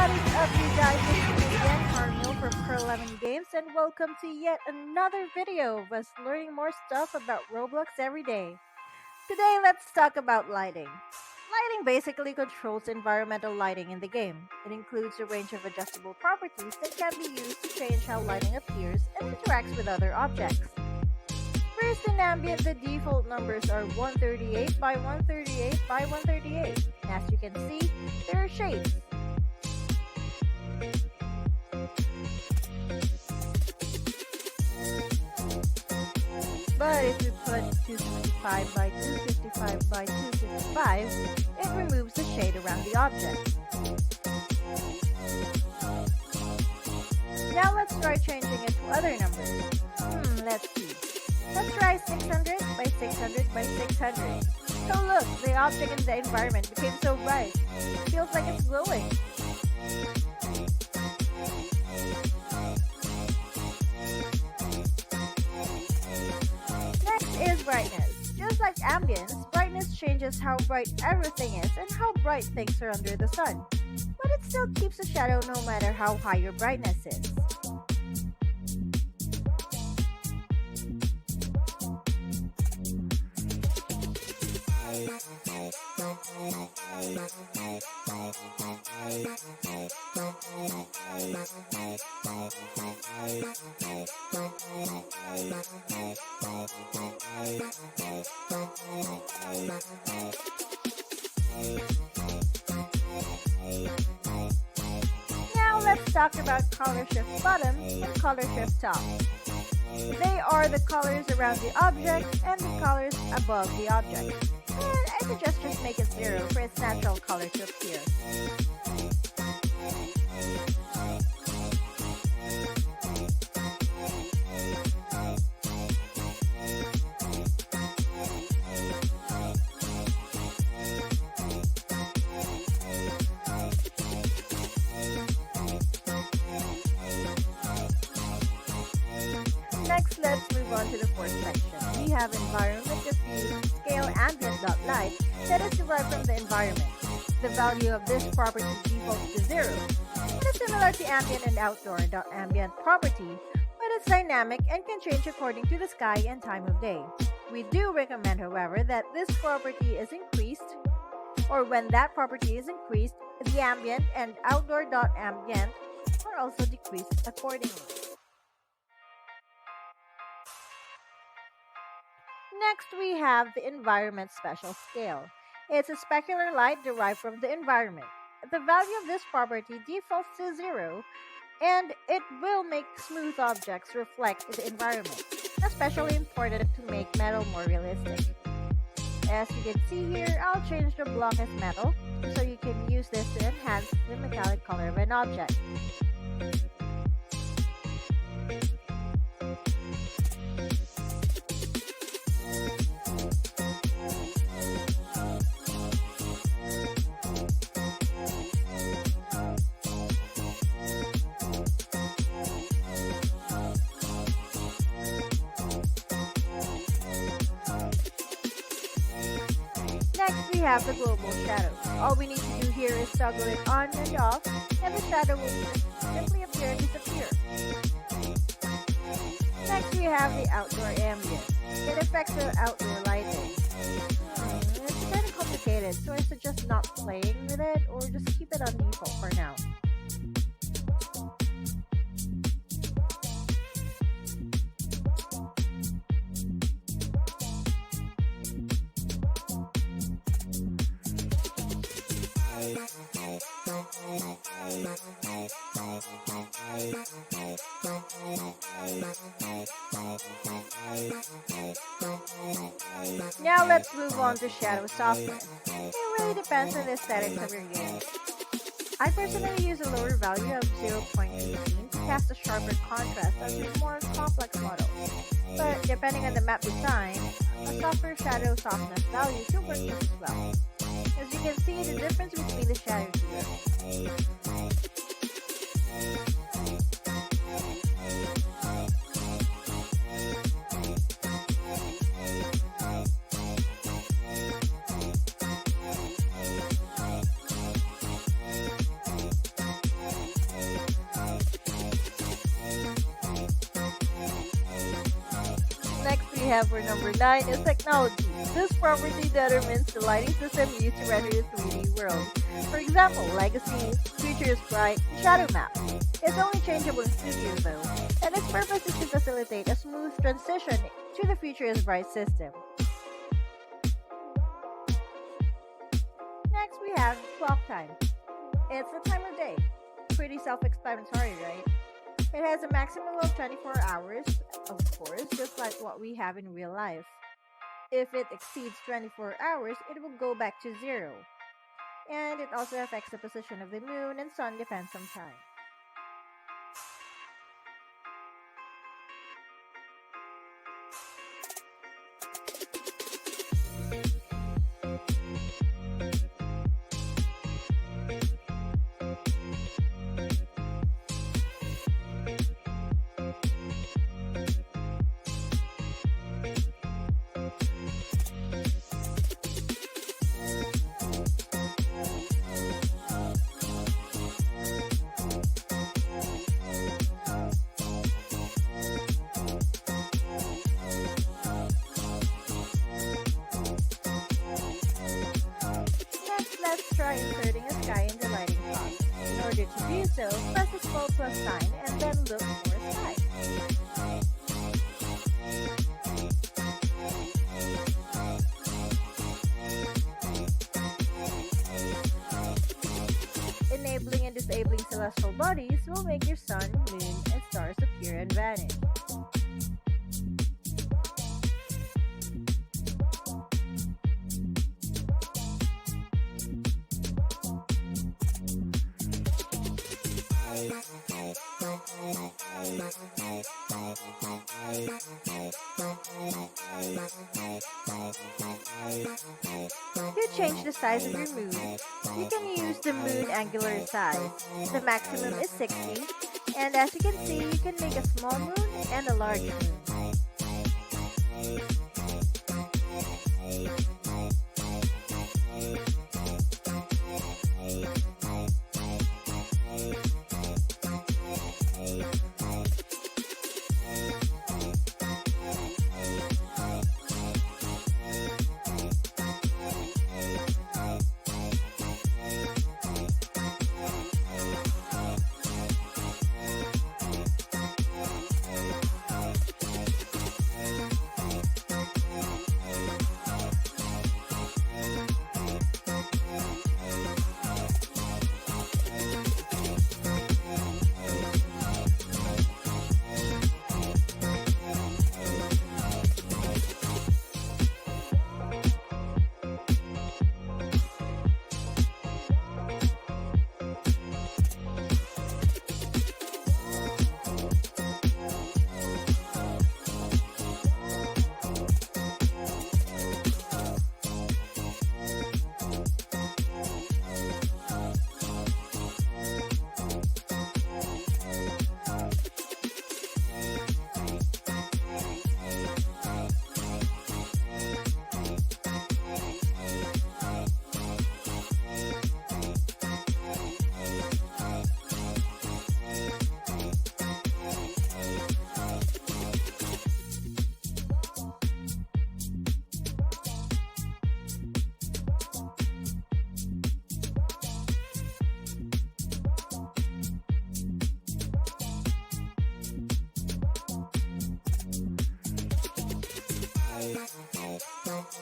What is up, you guys? It's me again, Carmel from Pearl11 Games, and welcome to yet another video of us learning more stuff about Roblox every day. Today, let's talk about lighting. Lighting basically controls environmental lighting in the game. It includes a range of adjustable properties that can be used to change how lighting appears and interacts with other objects. First, in ambient, the default numbers are 138 by 138 by 138. As you can see, there are shades. But if we put 255 by 255 by 255, it removes the shade around the object. Now let's try changing it to other numbers. Let's see. Let's try 600 by 600 by 600. So look, the object in the environment became so bright. It feels like it's glowing. Is brightness. Just like ambience, brightness changes how bright everything is and how bright things are under the sun. But it still keeps a shadow no matter how high your brightness is. Now let's talk about color shift bottom and color shift top. They are the colors around the object and the colors above the object. And I suggest just make it 0 for its natural color to appear. Next, let's move on to the fourth section. We have environment diffuse scale ambient.light that is derived from the environment. The value of this property defaults to 0. It is similar to ambient and outdoor.ambient property, but it's dynamic and can change according to the sky and time of day. We do recommend, however, that this property is increased, or when that property is increased, the ambient and outdoor.ambient are also decreased accordingly. Next, we have the environment special scale. It's a specular light derived from the environment. The value of this property defaults to 0, and it will make smooth objects reflect the environment, especially important to make metal more realistic. As you can see here, I'll change the block as metal, so you can use this to enhance the metallic color of an object. Next, we have the global shadow. All we need to do here is toggle it on and off, and the shadow will simply appear and disappear. Next, we have the outdoor ambient. It affects the outdoor lighting. It's kind of complicated, so I suggest not playing with it or just keep it on default for now. Now let's move on to shadow softness. It really depends on the aesthetics of your game. I personally use a lower value of 0.18 to cast a sharper contrast on a more complex model. But depending on the map design, a softer shadow softness value can work just as well. As you can see the difference between the shadows here. have for number 9 is technology. This property determines the lighting system used to render the 3D world. For example, Legacy, Future is Bright, Shadow Map. It's only changeable in Studio though, and its purpose is to facilitate a smooth transition to the Future is Bright system. Next we have clock time. It's the time of day. Pretty self-explanatory, right? It has a maximum of 24 hours, of course, just like what we have in real life. If it exceeds 24 hours, it will go back to zero. And it also affects the position of the moon and sun depends on time. Let's try inserting a sky in the lighting plot. In order to do so, press the small plus sign and then look for a sky. Enabling and disabling celestial bodies will make your sun, moon, and stars appear and vanish. To change the size of your moon, you can use the moon angular size. The maximum is 60, and as you can see, you can make a small moon and a large moon.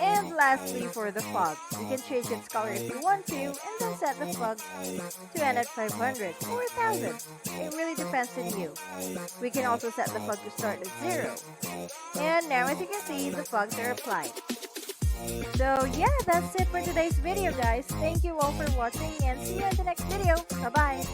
And lastly, for the fog, you can change its color if you want to, and then set the fog to end at 500 or 1000. It really depends on you. We can also set the fog to start at 0. And now as you can see, the fogs are applied. So yeah, that's it for today's video, guys. Thank you all for watching and see you in the next video. Bye-bye.